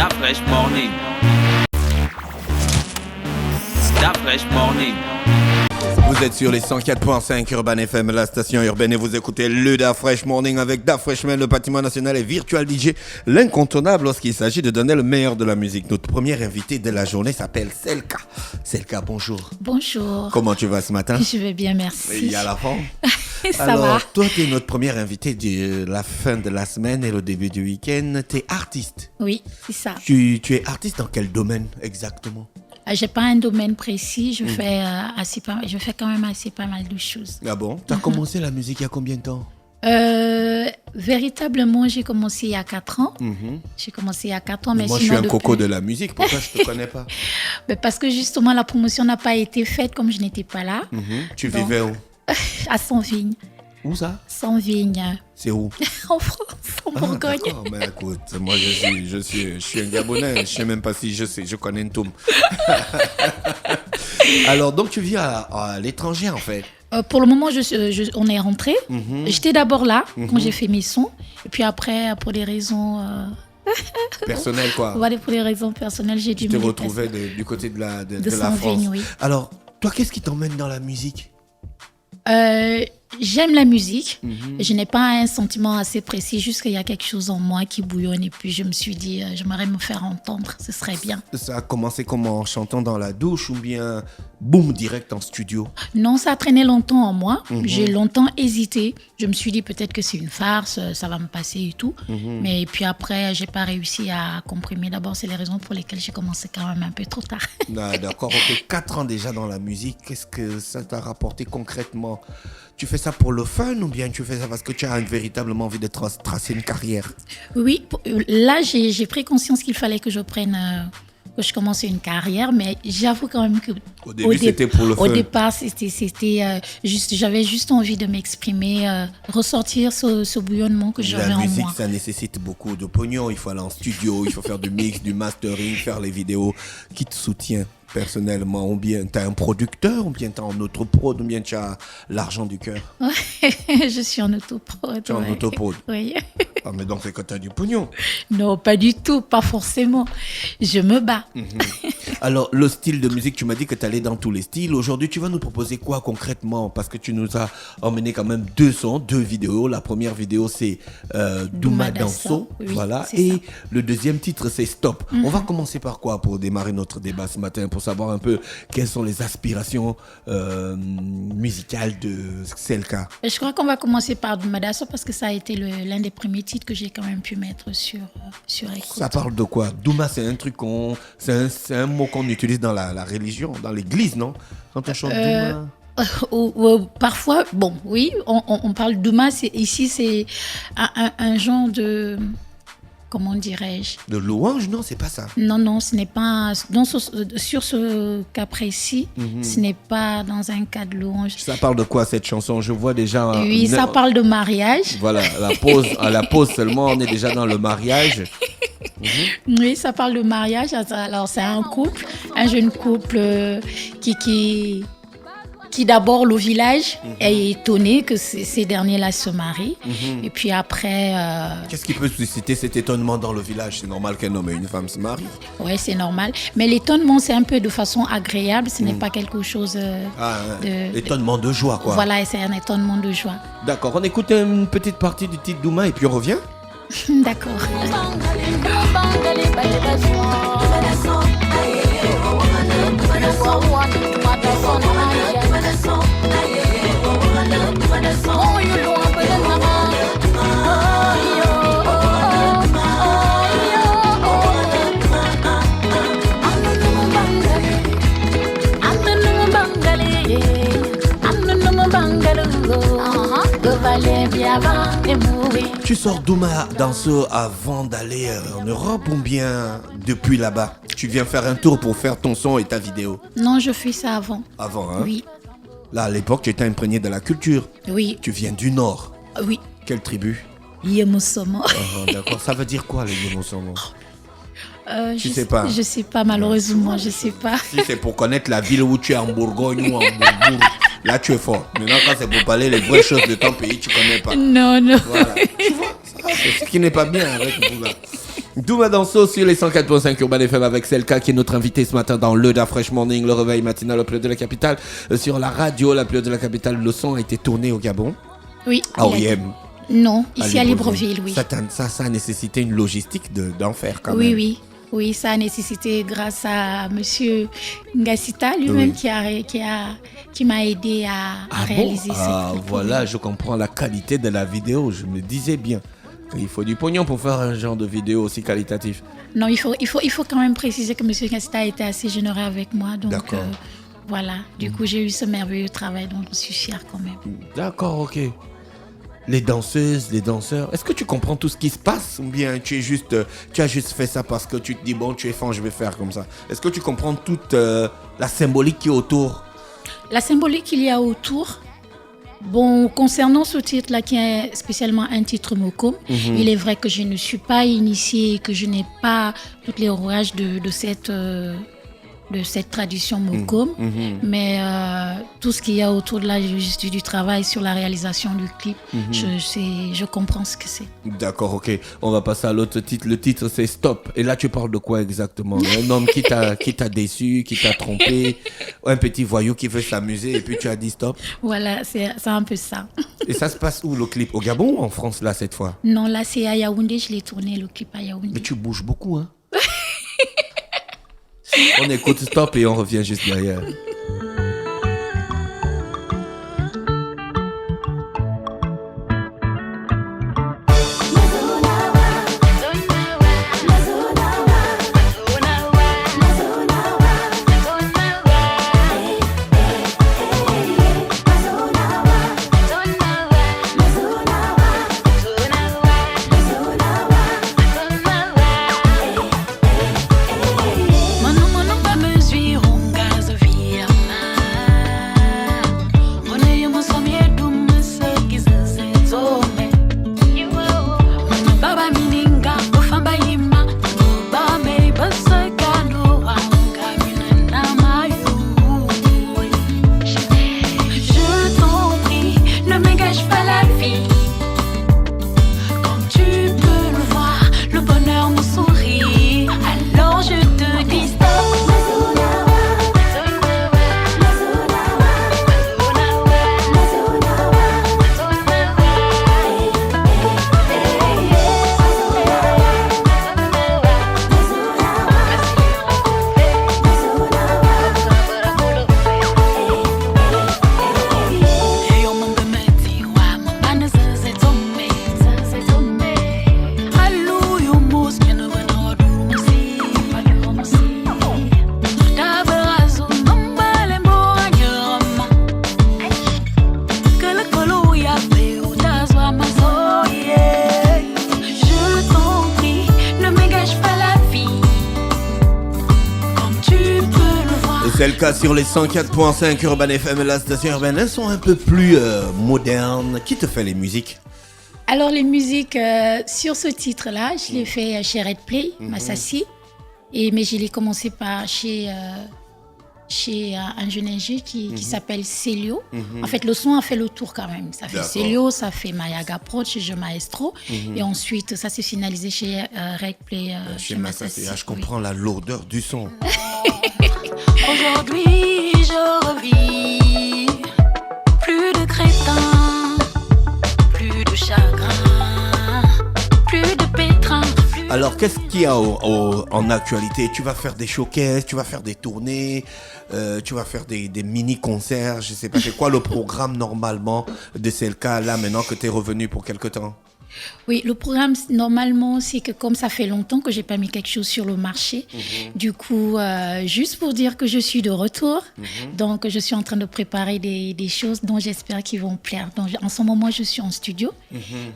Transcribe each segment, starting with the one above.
Da Fresh Morning. Da Fresh Morning. Vous êtes sur les 104.5 Urban FM, la station urbaine, et vous écoutez le Da Fresh Morning avec Da Freshman, le patrimoine national et virtual DJ, l'incontournable lorsqu'il s'agit de donner le meilleur de la musique. Notre première invitée de la journée s'appelle Selka. Selka, bonjour. Bonjour. Comment tu vas ce matin? Je vais bien, merci. Et à la fin. Ça Alors, va. toi, tu es notre première invitée de la fin de la semaine et le début du week-end. Tu es artiste. Oui, c'est ça. Tu es artiste dans quel domaine exactement? J'ai pas un domaine précis, je fais quand même assez pas mal de choses. Ah bon? Tu as commencé la musique il y a combien de temps? Véritablement, j'ai commencé il y a 4 ans. J'ai commencé il y a 4 ans, mais moi, je suis un coco de la musique. Pourquoi je ne te connais pas? Mais parce que justement, la promotion n'a pas été faite comme je n'étais pas là. Tu vivais où? À Saint-Vigne. Où ça? Saint-Vigne. C'est où? En France, en Bourgogne. D'accord, mais écoute, moi je suis un Gabonais, je ne sais même pas si je sais, je connais une toum. Alors, donc tu vis à l'étranger en fait? Pour le moment, on est rentré. J'étais d'abord là quand j'ai fait mes sons. Et puis après, pour des raisons... personnelles quoi? Voilà, pour des raisons personnelles, j'ai dû me déplacer. Tu t'es retrouvé du côté de la France. Oui. Alors, toi, qu'est-ce qui t'emmène dans la musique? J'aime la musique. Je n'ai pas un sentiment assez précis, juste qu'il y a quelque chose en moi qui bouillonne. Et puis je me suis dit, j'aimerais me faire entendre, ce serait bien. Ça a commencé comment? En chantant dans la douche ou bien boum, direct en studio? Non, ça a traîné longtemps en moi. J'ai longtemps hésité. Je me suis dit peut-être que c'est une farce, ça va me passer et tout. Mais puis après, j'ai pas réussi à comprimer. D'abord, c'est les raisons pour lesquelles j'ai commencé quand même un peu trop tard. Ah, d'accord, ok. 4 ans déjà dans la musique, qu'est-ce que ça t'a rapporté concrètement? Tu fais ça pour le fun ou bien tu fais ça parce que tu as véritablement envie de tracer une carrière? Oui, là, j'ai pris conscience qu'il fallait que je commence une carrière, mais j'avoue quand même que au début, c'était pour le fun. Au départ, j'avais juste envie de m'exprimer, ressortir ce bouillonnement que j'avais en moi. La musique, ça nécessite beaucoup de pognon. Il faut aller en studio, il faut faire du mix, du mastering, faire les vidéos. Qui te soutient personnellement? Ou bien tu as un producteur, ou bien tu as un autoprod, ou bien tu as l'argent du cœur? Je suis en autoprod. Tu es en autoprod? Oui. Ah, mais donc c'est quand tu as du pognon? Non, pas du tout, pas forcément. Je me bats. Alors, le style de musique, tu m'as dit que tu allais dans tous les styles. Aujourd'hui, tu vas nous proposer quoi concrètement? Parce que tu nous as emmené quand même 2 sons, 2 vidéos. La première vidéo, c'est Douma Danso. Oui, voilà. Et ça. Le deuxième titre, c'est Stop. On va commencer par quoi pour démarrer notre débat ce matin, pour savoir un peu quelles sont les aspirations musicales de Selka? Je crois qu'on va commencer par Douma Danso parce que ça a été l'un des premiers titres que j'ai quand même pu mettre sur écoute. Ça parle de quoi? Douma, c'est un truc c'est un mot qu'on utilise dans la religion, dans l'église, non? Quand on chante Douma. Parfois, bon, oui, on parle Douma. Ici, c'est un genre de... Comment dirais-je? De louange, non, c'est pas ça. Non, ce n'est pas... sur ce cas précis, ce n'est pas dans un cas de louange. Ça parle de quoi, cette chanson? Je vois déjà... Oui, ça parle de mariage. Voilà, à la pause seulement, on est déjà dans le mariage. Oui, ça parle de mariage. Alors, c'est un jeune couple qui d'abord, le village est étonné que ces derniers-là se marient. Et puis après... Qu'est-ce qui peut susciter cet étonnement dans le village? C'est normal qu'un homme et une femme se marient. Oui, c'est normal. Mais l'étonnement, c'est un peu de façon agréable. Ce n'est pas quelque chose étonnement de joie, quoi. Voilà, c'est un étonnement de joie. D'accord, on écoute une petite partie du titre Douma et puis on revient. D'accord. Tu sors Douma Danso avant d'aller en Europe ou bien depuis là-bas? Tu viens faire un tour pour faire ton son et ta vidéo? Non, je fais ça avant. Avant, hein? Oui. Là, à l'époque, tu étais imprégné de la culture. Oui. Tu viens du Nord. Oui. Quelle tribu? Yemosomo. D'accord, ça veut dire quoi, le Yemosomo? Je sais pas. Je sais pas, malheureusement, je sais pas. Si c'est pour connaître la ville où tu es en Bourgogne ou en Bourgogne, là tu es fort. Maintenant, quand c'est pour parler les vraies choses de ton pays, tu connais pas. Non. Voilà. Tu vois, c'est ce qui n'est pas bien avec vous là. Douma Danso sur les 104.5 Urban FM avec Selka qui est notre invité ce matin dans le Da Fresh Morning, le réveil matinal au plus de la capitale. Sur la radio, la plus de la capitale, le son a été tourné au Gabon. Oui. À OIM. Non, ici à Libreville, oui. Ça a nécessité une logistique d'en faire quand même. Oui. Oui, ça a nécessité grâce à Monsieur Ngassita lui-même qui m'a aidé à réaliser ça. Voilà, je comprends la qualité de la vidéo. Je me disais bien qu'il faut du pognon pour faire un genre de vidéo aussi qualitatif. Non, il faut quand même préciser que Monsieur Ngassita a été assez généreux avec moi. Donc voilà, du coup j'ai eu ce merveilleux travail dont je suis fière quand même. D'accord, ok. Les danseuses, les danseurs, est-ce que tu comprends tout ce qui se passe ou bien tu as juste fait ça parce que tu te dis bon, tu es fan, je vais faire comme ça. Est-ce que tu comprends toute la symbolique qui est autour? La symbolique qu'il y a autour. Bon, concernant ce titre-là qui est spécialement un titre Mokom, il est vrai que je ne suis pas initiée, que je n'ai pas toutes les rouages de cette tradition Mokom, mais tout ce qu'il y a autour de la justice du travail sur la réalisation du clip, je comprends ce que c'est. D'accord, ok. On va passer à l'autre titre. Le titre c'est Stop. Et là tu parles de quoi exactement? Un homme qui t'a déçu, qui t'a trompé, un petit voyou qui veut s'amuser et puis tu as dit stop? Voilà, c'est un peu ça. Et ça se passe où le clip? Au Gabon ou en France là cette fois? Non, là c'est à Yaoundé, je l'ai tourné le clip à Yaoundé. Mais tu bouges beaucoup, hein? On écoute Stop et on revient juste derrière. C'est le cas sur les 104.5 Urban FM et la station urbaine. Elles sont un peu plus modernes. Qui te fait les musiques? Alors les musiques sur ce titre-là, je l'ai fait chez Red Play, Massassi. Mais je l'ai commencé par chez un jeune ingé qui s'appelle Célio. En fait, le son a fait le tour quand même. Ça fait Célio, ça fait Mayaga Prod chez Je Maestro. Et ensuite, ça s'est finalisé chez Red Play, chez Massassi. Je comprends la lourdeur du son. Aujourd'hui, je revis plus de crétins, plus de chagrin, plus de pétrin. Alors, qu'est-ce qu'il y a en actualité? Tu vas faire des showcases, tu vas faire des tournées, tu vas faire des mini-concerts, je sais pas, c'est quoi le programme normalement de Selka là maintenant que tu es revenu pour quelque temps? Oui, le programme, normalement, c'est que comme ça fait longtemps que je n'ai pas mis quelque chose sur le marché, du coup, juste pour dire que je suis de retour, donc je suis en train de préparer des choses dont j'espère qu'ils vont plaire. Donc, en ce moment, je suis en studio,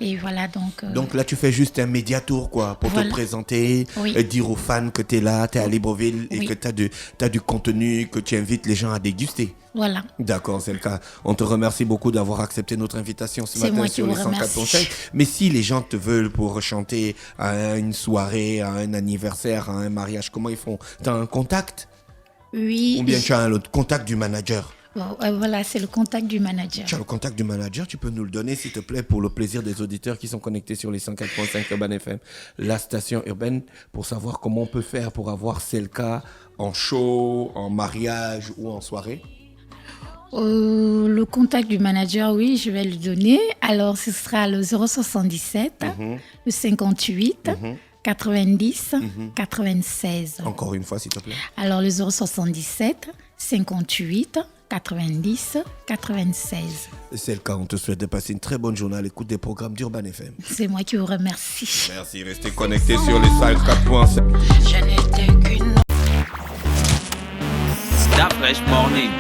et voilà, donc... Donc là, tu fais juste un média tour, quoi, pour te présenter, dire aux fans que tu es là, tu es à Libreville, et que tu as du contenu, que tu invites les gens à déguster. Voilà. D'accord, c'est le cas. On te remercie beaucoup d'avoir accepté notre invitation ce matin sur les 104.5. Mais si les gens te veulent pour chanter à une soirée, à un anniversaire, à un mariage, comment ils font? Tu as un contact? Oui. Ou bien tu as un autre contact du manager? Bon, voilà, c'est le contact du manager. Tu as le contact du manager, tu peux nous le donner s'il te plaît pour le plaisir des auditeurs qui sont connectés sur les 104.5 Urban FM, la station urbaine, pour savoir comment on peut faire pour avoir Selka en show, en mariage ou en soirée. Le contact du manager, oui, je vais le donner. Alors, ce sera le 077, le 58, 90, 96. Encore une fois, s'il te plaît. Alors, le 077, 58, 90, 96. Selka, on te souhaite de passer une très bonne journée à l'écoute des programmes d'Urban FM. C'est moi qui vous remercie. Merci, restez connectés sur les 104.5. Je n'étais qu'une... Stop Fresh Morning.